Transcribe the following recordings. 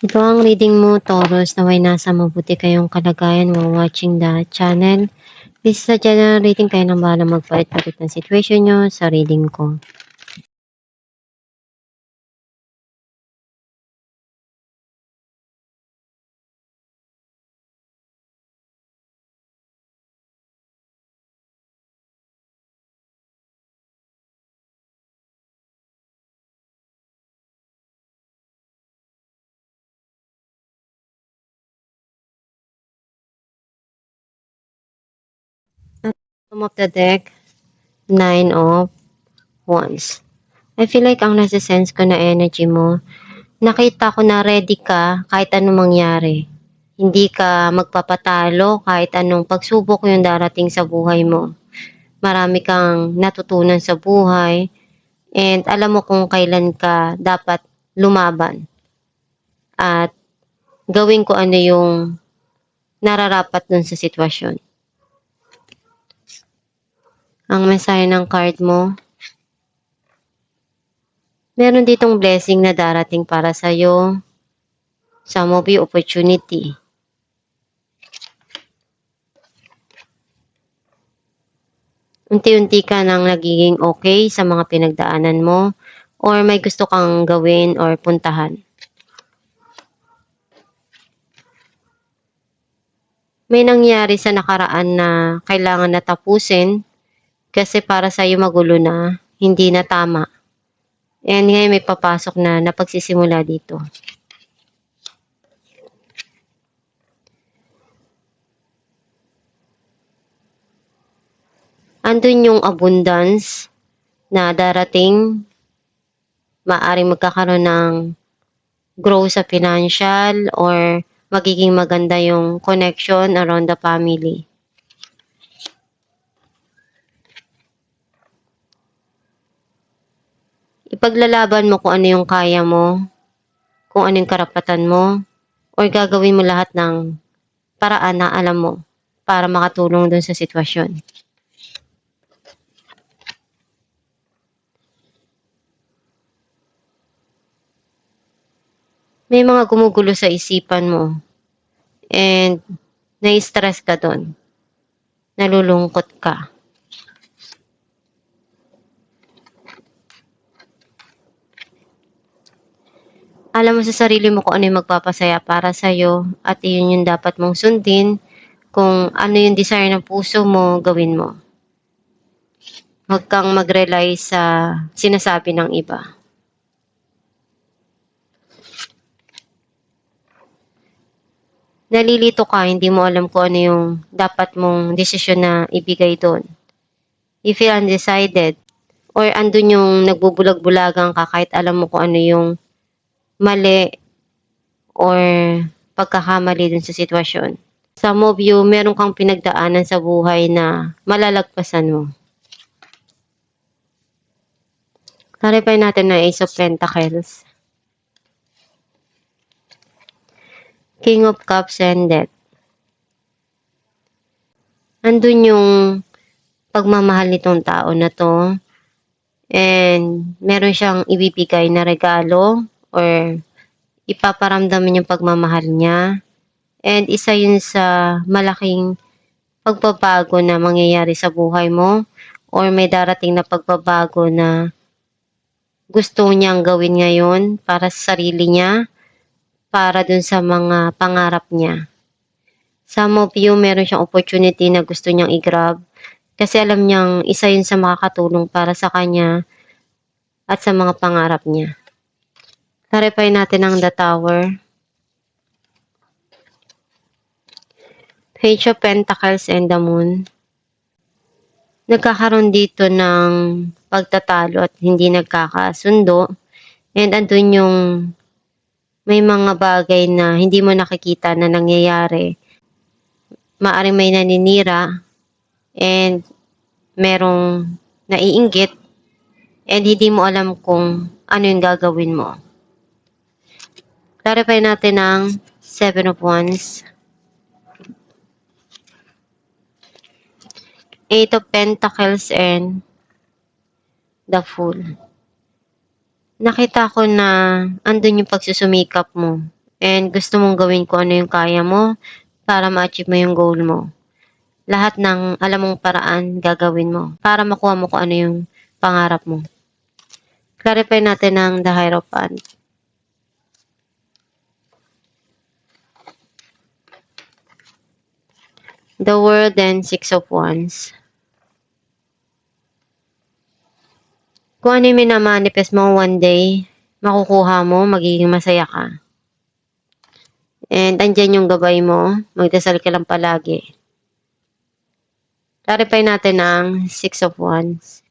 Ito ang reading mo, Taurus, naway nasa mabuti kayong kalagayan while watching the channel. This is a general reading, kayo nang bahala magpalit-palit ng situation nyo sa reading ko. Bottom of the deck, 9 of Wands. I feel like ang nasa sense ko na energy mo, nakita ko na ready ka kahit anong mangyari. Hindi ka magpapatalo kahit anong pagsubok yung darating sa buhay mo. Marami kang natutunan sa buhay and alam mo kung kailan ka dapat lumaban. At gawin ko ano yung nararapat dun sa sitwasyon. Ang mensahe ng card mo, meron ditong blessing na darating para sa'yo. Some of you, opportunity. Unti-unti ka nang nagiging okay sa mga pinagdaanan mo or may gusto kang gawin or puntahan. May nangyari sa nakaraan na kailangan na tapusin kasi para sa'yo magulo na, hindi na tama. And ngayon may papasok na pagsisimula dito. Andun yung abundance na darating, maaaring magkakaroon ng growth sa financial or magiging maganda yung connection around the family. Ipaglalaban mo kung ano yung kaya mo, kung ano yung karapatan mo, or gagawin mo lahat ng paraan na alam mo para makatulong dun sa sitwasyon. May mga gumugulo sa isipan mo and na-stress ka dun. Nalulungkot ka. Alam mo sa sarili mo kung ano yung magpapasaya para sa'yo at iyon yung dapat mong sundin. Kung ano yung desire ng puso mo, gawin mo. Huwag kang mag-rely sa sinasabi ng iba. Nalilito ka, hindi mo alam kung ano yung dapat mong desisyon na ibigay doon. You feel undecided or andun yung nagbubulag-bulagan ka kahit alam mo kung ano yung mali or pagkakamali dun sa sitwasyon. Some of you, meron kang pinagdaanan sa buhay na malalagpasan mo. Clarify natin na Ace of Pentacles. King of Cups and Death. Andun yung pagmamahal nitong tao na to and meron siyang ibibigay na regalo or ipaparamdam yung pagmamahal niya and isa yun sa malaking pagbabago na mangyayari sa buhay mo or may darating na pagbabago na gusto niyang gawin ngayon para sa sarili niya, para dun sa mga pangarap niya. Some of you, meron siyang opportunity na gusto niyang i-grab kasi alam niyang isa yun sa makakatulong para sa kanya at sa mga pangarap niya. Clarify natin ang The Tower. Page of Pentacles and the Moon. Nagkakaroon dito ng pagtatalo at hindi nagkakasundo. And andun yung may mga bagay na hindi mo nakikita na nangyayari. Maaring may naninira and merong naiinggit and hindi mo alam kung ano yung gagawin mo. Clarify natin ang Seven of Wands. Eight of Pentacles and the Fool. Nakita ko na andun yung pagsusumikap mo and gusto mong gawin kung ano yung kaya mo para ma-achieve mo yung goal mo. Lahat ng alam mong paraan gagawin mo para makuha mo kung ano yung pangarap mo. Clarify natin ang the Hierophant. The World and Six of Wands. Kung ano yung minamanifest mo one day, makukuha mo, magiging masaya ka. And andyan yung gabay mo, magdasal ka lang palagi. Clarify natin ang Six of Wands.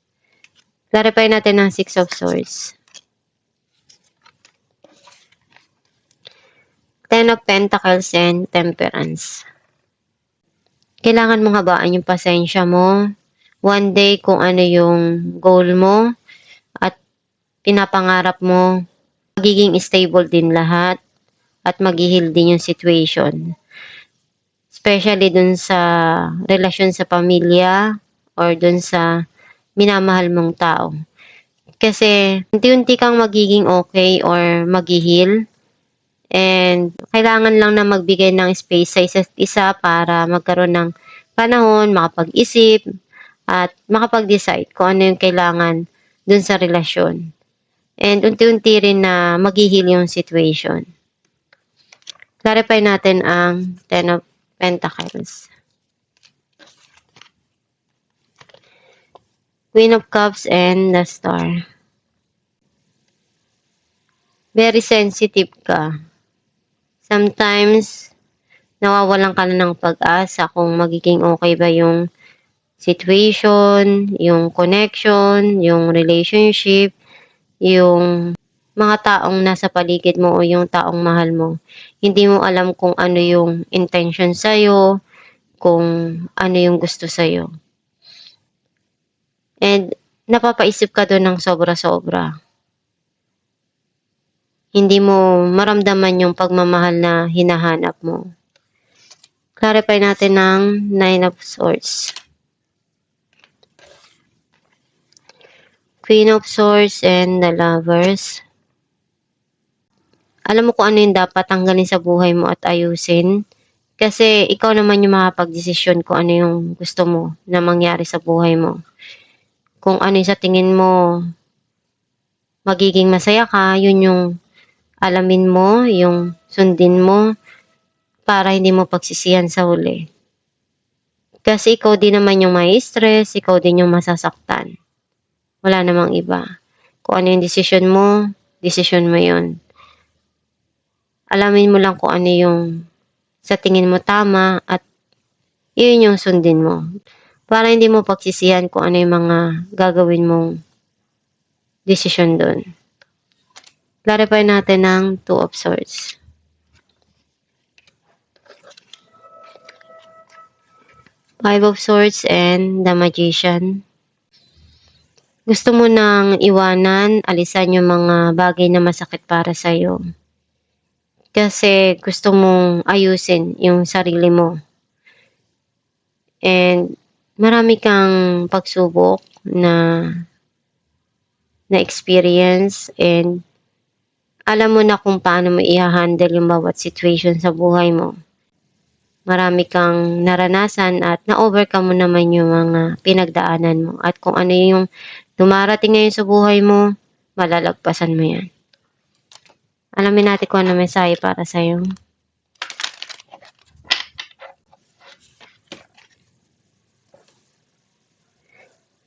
Clarify natin ang Six of Swords. Ten of Pentacles and Temperance. Kailangan mong habaan yung pasensya mo. One day kung ano yung goal mo at pinapangarap mo, magiging stable din lahat at mag-heal din yung situation. Especially dun sa relasyon sa pamilya or dun sa minamahal mong tao. Kasi unti-unti kang magiging okay or mag-heal. And kailangan lang na magbigay ng space sa isa't isa para magkaroon ng panahon, makapag-isip, at makapag-decide kung ano yung kailangan dun sa relasyon. And unti-unti rin na mag-heal yung situation. Clarify natin ang Ten of Pentacles. Queen of Cups and the Star. Very sensitive ka. Sometimes, nawawalan ka na ng pag-asa kung magiging okay ba yung situation, yung connection, yung relationship, yung mga taong nasa paligid mo o yung taong mahal mo. Hindi mo alam kung ano yung intention sa'yo, kung ano yung gusto sa'yo. And napapaisip ka doon ng sobra-sobra. Hindi mo maramdaman yung pagmamahal na hinahanap mo. Clarify natin ng Nine of Swords. Queen of Swords and the Lovers. Alam mo kung ano yung dapat tanggalin sa buhay mo at ayusin. Kasi ikaw naman yung makapag-desisyon kung ano yung gusto mo na mangyari sa buhay mo. Kung ano yung sa tingin mo magiging masaya ka, yun yung alamin mo, yung sundin mo para hindi mo pagsisihan sa huli. Kasi ikaw din naman yung may stress, ikaw din yung masasaktan. Wala namang iba. Kung ano yung desisyon mo yun. Alamin mo lang kung ano yung sa tingin mo tama at yun yung sundin mo. Para hindi mo pagsisihan kung ano yung mga gagawin mong desisyon doon. Clarify natin ng Two of Swords. Five of Swords and the Magician. Gusto mo nang iwanan, alisan yung mga bagay na masakit para sa'yo. Kasi gusto mong ayusin yung sarili mo. And marami kang pagsubok na experience and alam mo na kung paano mo i-handle yung bawat situation sa buhay mo. Marami kang naranasan at na-overcome mo naman yung mga pinagdaanan mo. At kung ano yung dumarating ngayon sa buhay mo, malalagpasan mo yan. Alamin natin kung ano mensahe para sa'yo.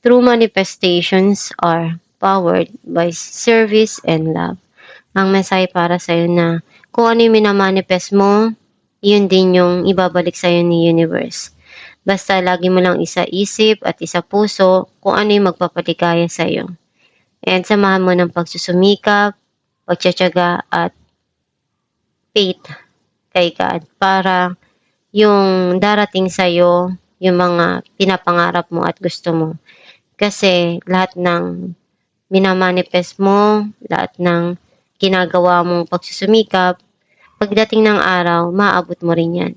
True manifestations are powered by service and love. Ang mensahe para sa'yo na kung ano yung minamanifest mo, yun din yung ibabalik sa'yo ni universe. Basta lagi mo lang isa isip at isa puso kung ano yung magpapaligaya sa'yo. And samahan mo ng pagsusumikap, pagtsatsaga at faith kay God para yung darating sa'yo, yung mga pinapangarap mo at gusto mo. Kasi lahat ng minamanifest mo, lahat ng ginagawa mong pagsusumikap, pagdating ng araw, maaabot mo rin yan.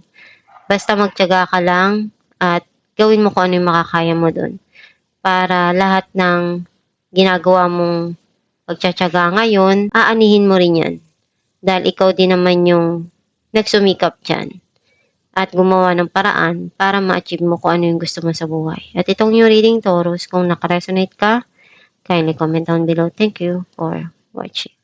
Basta magtiyaga ka lang at gawin mo kung ano yung makakaya mo doon. Para lahat ng ginagawa mong pagtsatsaga ngayon, aanihin mo rin yan. Dahil ikaw din naman yung nagsumikap dyan at gumawa ng paraan para ma-achieve mo kung ano yung gusto mo sa buhay. At itong yung reading Taurus, kung nakaresonate ka, kindly comment down below. Thank you for watching.